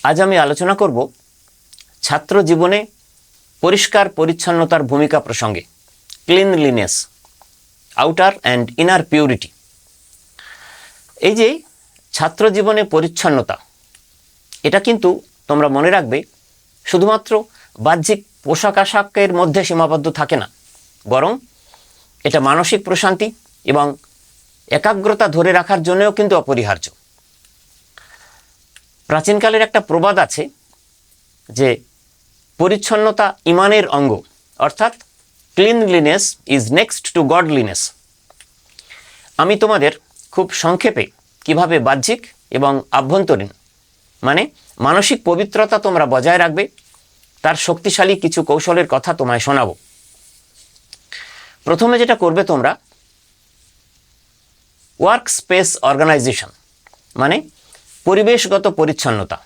আজ আমি আলোচনা করব ছাত্র জীবনে পরিষ্কার পরিচ্ছন্নতার ভূমিকা প্রসঙ্গে। Cleanliness, outer and inner purity. এই যে ছাত্র জীবনে পরিচ্ছন্নতা, এটা কিন্তু তোমরা মনে রাখবে শুধুমাত্র বাহ্যিক পোশাক আশাকের মধ্যে সীমাবদ্ধ থাকে না, বরং এটা মানসিক প্রশান্তি এবং একাগ্রতা ধরে রাখার জন্যও কিন্তু অপরিহার্য। প্রাচীনকালের একটা প্রবাদ আছে যে পরিচ্ছন্নতা ইমানের অঙ্গ, অর্থাৎ cleanliness is next to godliness. আমি তোমাদের খুব সংক্ষেপে কিভাবে বাহ্যিক এবং আভ্যন্তরীণ মানে মানসিক পবিত্রতা তোমরা বজায় রাখবে তার শক্তিশালী কিছু কৌশলের কথা তোমায় শোনাবো। প্রথমে যেটা করবে তোমরা, ওয়ার্ক স্পেস অর্গানাইজেশন মানে পরিবেশগত পরিচ্ছন্নতা।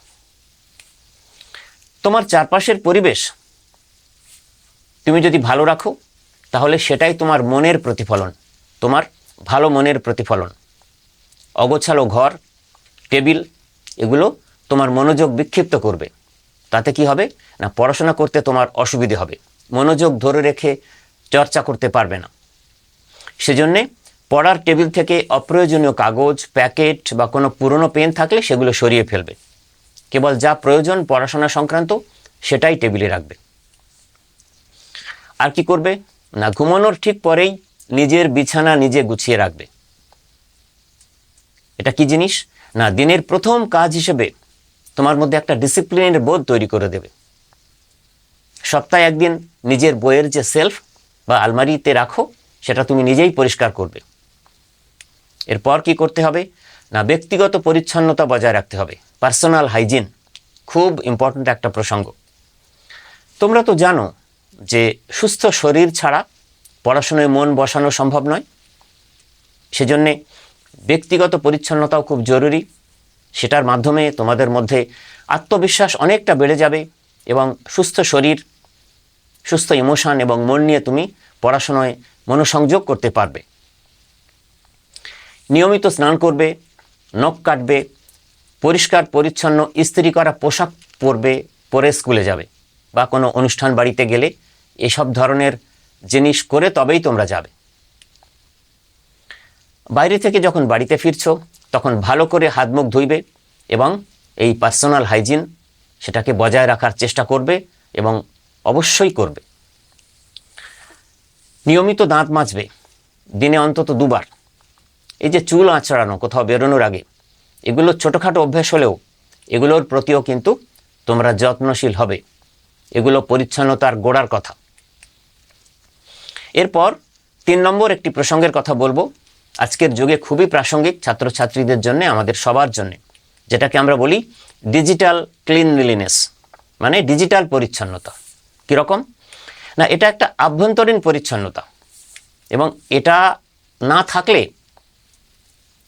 তোমার চারপাশের পরিবেশ তুমি যদি ভালো রাখো তাহলে সেটাই তোমার মনের প্রতিফলন, তোমার ভালো মনের প্রতিফলন। অগোছালো ঘর, টেবিল এগুলো তোমার মনোযোগ বিক্ষিপ্ত করবে। তাতে কি হবে না, পড়াশোনা করতে তোমার অসুবিধে হবে, মনোযোগ ধরে রেখে চর্চা করতে পারবে না। সেজন্যে পড়ার টেবিল থেকে অপ্রয়োজনীয় কাগজ, প্যাকেট বা কোনো পুরনো পেন থাকলে সেগুলো সরিয়ে ফেলবে। কেবল যা প্রয়োজন পড়াশোনা সংক্রান্ত সেটাই টেবিলে রাখবে। আর কি করবে না, ঘুমানোর ঠিক পরেই নিজের বিছানা নিজে গুছিয়ে রাখবে। এটা কি জিনিস না, দিনের প্রথম কাজ হিসেবে তোমার মধ্যে একটা ডিসিপ্লিনের বোধ তৈরি করে দেবে। সপ্তাহে একদিন নিজের বইয়ের যে সেলফ বা আলমারিতে রাখো সেটা তুমি নিজেই পরিষ্কার করবে। এরপর কি করতে হবে না, ব্যক্তিগত পরিচ্ছন্নতা বজায় রাখতে হবে। পার্সোনাল হাইজিন খুব ইম্পর্ট্যান্ট একটা প্রসঙ্গ। তোমরা তো জানো যে সুস্থ শরীর ছাড়া পড়াশোনায় মন বসানো সম্ভব নয়। সেজন্যে ব্যক্তিগত পরিচ্ছন্নতাও খুব জরুরি। সেটার মাধ্যমে তোমাদের মধ্যে আত্মবিশ্বাস অনেকটা বেড়ে যাবে এবং সুস্থ শরীর, সুস্থ ইমোশন এবং মন নিয়ে তুমি পড়াশোনায় মনোসংযোগ করতে পারবে। নিয়মিত স্নান করবে, নখ কাটবে, পরিষ্কার পরিচ্ছন্ন ইস্ত্রি করা পোশাক পরে স্কুলে যাবে বা কোনো অনুষ্ঠান বাড়িতে গেলে এসব ধরনের জিনিস করে তবেই তোমরা যাবে। বাইরে থেকে যখন বাড়িতে ফিরছো তখন ভালো করে হাত মুখ ধুইবে এবং এই পার্সোনাল হাইজিন সেটাকে বজায় রাখার চেষ্টা করবে এবং অবশ্যই করবে। নিয়মিত দাঁত মাজবে, দিনে অন্তত 2 বার। এই যে চুল আঁচড়ানো কোথাও বেরোনোর আগে, এগুলো ছোটোখাটো অভ্যাস হলেও এগুলোর প্রতিও কিন্তু তোমরা যত্নশীল হবে। এগুলো পরিচ্ছন্নতার গোড়ার কথা। এরপর 3 নম্বর একটি প্রসঙ্গের কথা বলবো, আজকের যুগে খুবই প্রাসঙ্গিক ছাত্রছাত্রীদের জন্য, আমাদের সবার জন্য, যেটাকে আমরা বলি ডিজিটাল ক্লিনলিনেস মানে ডিজিটাল পরিচ্ছন্নতা। কীরকম না, এটা একটা আভ্যন্তরীণ পরিচ্ছন্নতা এবং এটা না থাকলে,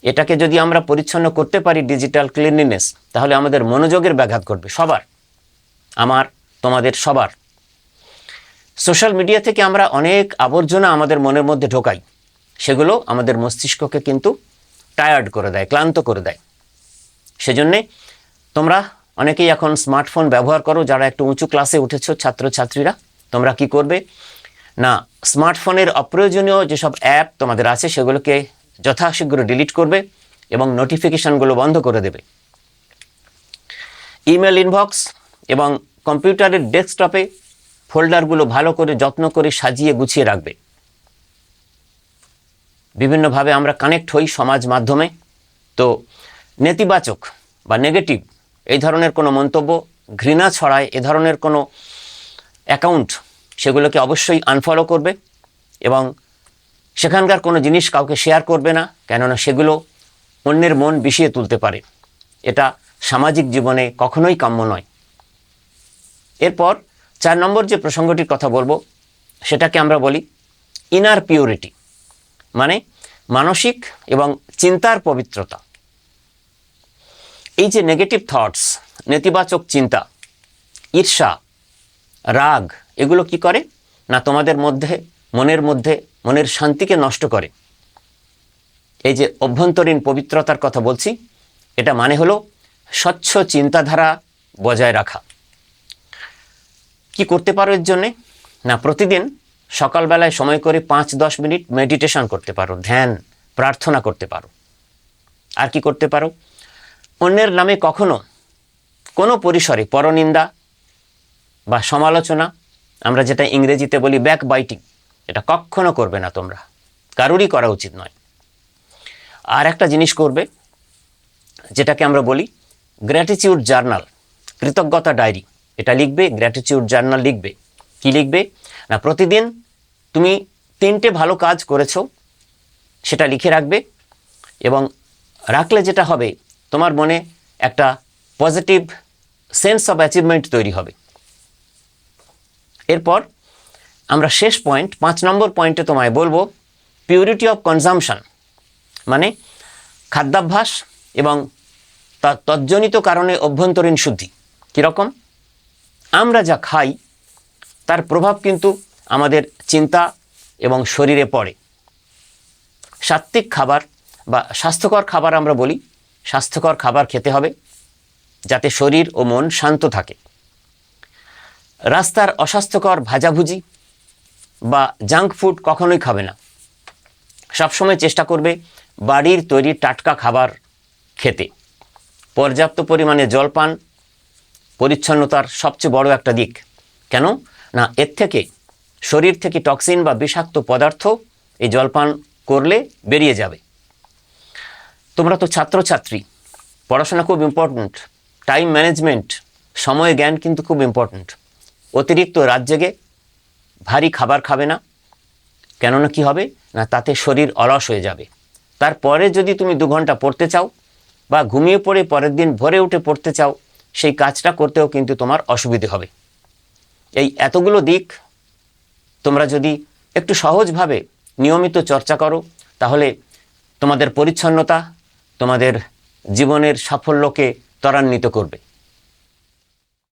এটাকে যদি আমরা পরিচ্ছন্ন করতে পারি ডিজিটাল ক্লিনলিনেস, তাহলে আমাদের মনোযোগের ব্যাঘাত ঘটবে সবার, আমার তোমাদের সবার। সোশ্যাল মিডিয়া থেকে আমরা অনেক আবর্জনা আমাদের মনের মধ্যে ঢোকাই, সেগুলো আমাদের মস্তিষ্ককে কিন্তু টায়ার্ড করে দেয়, ক্লান্ত করে দেয়। সেজন্যে তোমরা অনেকেই এখন স্মার্টফোন ব্যবহার করো, যারা একটু উঁচু ক্লাসে উঠেছো ছাত্রছাত্রীরা, তোমরা কি করবে না, স্মার্টফোনের অপ্রয়োজনীয় যেসব অ্যাপ তোমাদের আছে সেগুলোকে যথাশীঘ্র ডিলিট করবে এবং নোটিফিকেশানগুলো বন্ধ করে দেবে। ইমেল ইনবক্স এবং কম্পিউটারের ডেস্কটপে ফোল্ডারগুলো ভালো করে যত্ন করে সাজিয়ে গুছিয়ে রাখবে। বিভিন্নভাবে আমরা কানেক্ট হই সমাজ মাধ্যমে, তো নেতিবাচক বা নেগেটিভ এই ধরনের কোনো মন্তব্য, ঘৃণা ছড়ায় এ ধরনের কোনো অ্যাকাউন্ট, সেগুলোকে অবশ্যই আনফলো করবে এবং সেখানকার কোনো জিনিস কাউকে শেয়ার করবে না, কেননা সেগুলো অন্যের মন বিষিয়ে তুলতে পারে। এটা সামাজিক জীবনে কখনোই কাম্য নয়। এরপর 4 নম্বর যে প্রসঙ্গটির কথা বলবো সেটাকে আমরা বলি ইনার পিউরিটি মানে মানসিক এবং চিন্তার পবিত্রতা। এই যে নেগেটিভ থটস, নেতিবাচক চিন্তা, ঈর্ষা, রাগ, এগুলো কি করে না, তোমাদের মনের শান্তিকে নষ্ট করে। এই যে অভ্যন্তরীণ পবিত্রতার কথা বলছি, এটা মানে হলো স্বচ্ছ চিন্তাধারা, বজায় রাখা। কি করতে পারো এর জন্যে? না, প্রতিদিন সকালবেলায় সময় করে 5-10 মিনিট মেডিটেশন করতে পারো, ধ্যান প্রার্থনা করতে পারো। আর কি করতে পারো? অন্যের নামে কখনো কোনো পরিসরে পরনিন্দা বা সমালোচনা, আমরা যেটা ইংরেজিতে বলি ব্যাক বাইটিং, এটা কখনো করবে না তোমরা, কারোরই করা উচিত নয়। আর একটা জিনিস করবে যেটাকে আমরা বলি গ্র্যাটিটিউড জার্নাল, কৃতজ্ঞতা ডায়েরি। এটা লিখবে, গ্র্যাটিটিউড জার্নাল লিখবে। কি লিখবে? না, প্রতিদিন তুমি 3টে ভালো কাজ করেছো সেটা লিখে রাখবে, এবং রাখলে যেটা হবে তোমার মনে একটা পজিটিভ সেন্স অফ অ্যাচিভমেন্ট তৈরি হবে। এরপর আমরা শেষ পয়েন্ট 5 নম্বর পয়েন্টে তোমায় বলবো পিউরিটি অফ কনজামশন, মানে খাদ্যাভ্যাস এবং তজ্জনিত কারণে অভ্যন্তরীণ শুদ্ধি। কীরকম? আমরা যা খাই তার প্রভাব কিন্তু আমাদের চিন্তা এবং শরীরে পড়ে। সাত্ত্বিক খাবার বা স্বাস্থ্যকর খাবার আমরা বলি, স্বাস্থ্যকর খাবার খেতে হবে যাতে শরীর ও মন শান্ত থাকে। রাস্তার অস্বাস্থ্যকর ভাজাভুজি বা জাঙ্ক ফুড কখনোই খাবে না। সবসময় চেষ্টা করবে বাড়ির তৈরি টাটকা খাবার খেতে। পর্যাপ্ত পরিমাণে জল পান পরিচ্ছন্নতার সবচেয়ে বড় একটা দিক। কেন না, এর থেকে শরীর থেকে টক্সিন বা বিষাক্ত পদার্থ এই জলপান করলে বেরিয়ে যাবে। তোমরা তো ছাত্রছাত্রী, পড়াশোনা খুব ইম্পর্ট্যান্ট, টাইম ম্যানেজমেন্ট, সময় জ্ঞান কিন্তু খুব ইম্পর্ট্যান্ট। অতিরিক্ত রাত জেগে ভারী খাবার খাবে না, কেননা কি হবে না, তাতে শরীর অলস হয়ে যাবে। তারপরে যদি তুমি 2 ঘন্টা পড়তে চাও বা ঘুমিয়ে পড়ে পরের দিন ভোরে উঠে পড়তে চাও, সেই কাজটা করতেও কিন্তু তোমার অসুবিধে হবে। এই এতগুলো দিক তোমরা যদি একটু সহজভাবে নিয়মিত চর্চা করো, তাহলে তোমাদের পরিচ্ছন্নতা তোমাদের জীবনের সাফল্যকে ত্বরান্বিত করবে।